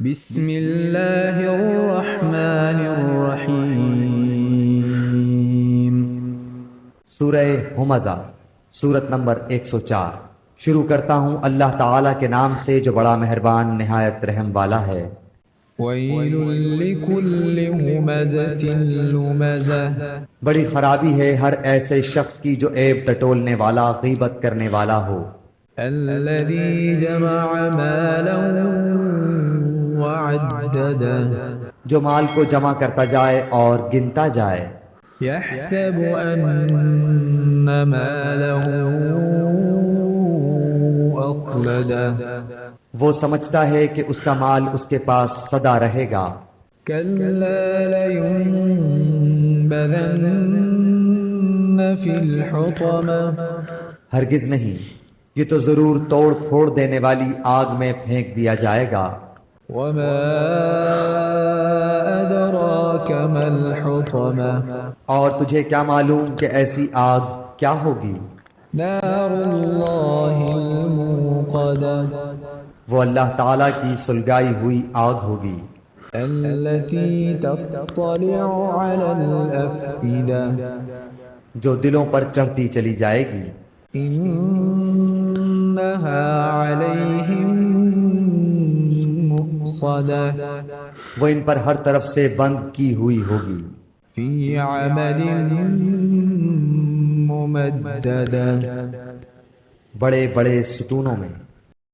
بسم اللہ الرحمن الرحیم۔ سورہ ہمزہ، سورت نمبر 104۔ شروع کرتا ہوں اللہ تعالیٰ کے نام سے جو بڑا مہربان نہایت رحم والا ہے۔ ویل لکل ہمزۃ لمزہ، بڑی خرابی ہے ہر ایسے شخص کی جو عیب ٹٹولنے والا، غیبت کرنے والا ہو۔ الذی جمع مالا وعددہ، جو مال کو جمع کرتا جائے اور گنتا جائے۔ یحسب ان مالہ اخلدہ، وہ سمجھتا ہے کہ اس کا مال اس کے پاس سدا رہے گا۔ کلا لینبذن فی الحطمہ، ہرگز نہیں، یہ تو ضرور توڑ پھوڑ دینے والی آگ میں پھینک دیا جائے گا۔ وما ادراک ما الحطمہ، اور تجھے کیا معلوم کہ ایسی آگ کیا ہوگی؟ نار اللہ الموقدہ، وہ اللہ تعالیٰ کی سلگائی ہوئی آگ ہوگی۔ التي تطلع على الافئدہ، جو دلوں پر چڑھتی چلی جائے گی۔ انہا علیہم مؤصدہ، وہ ان پر ہر طرف سے بند کی ہوئی ہوگی۔ فی عمد ممددہ، بڑے بڑے ستونوں میں۔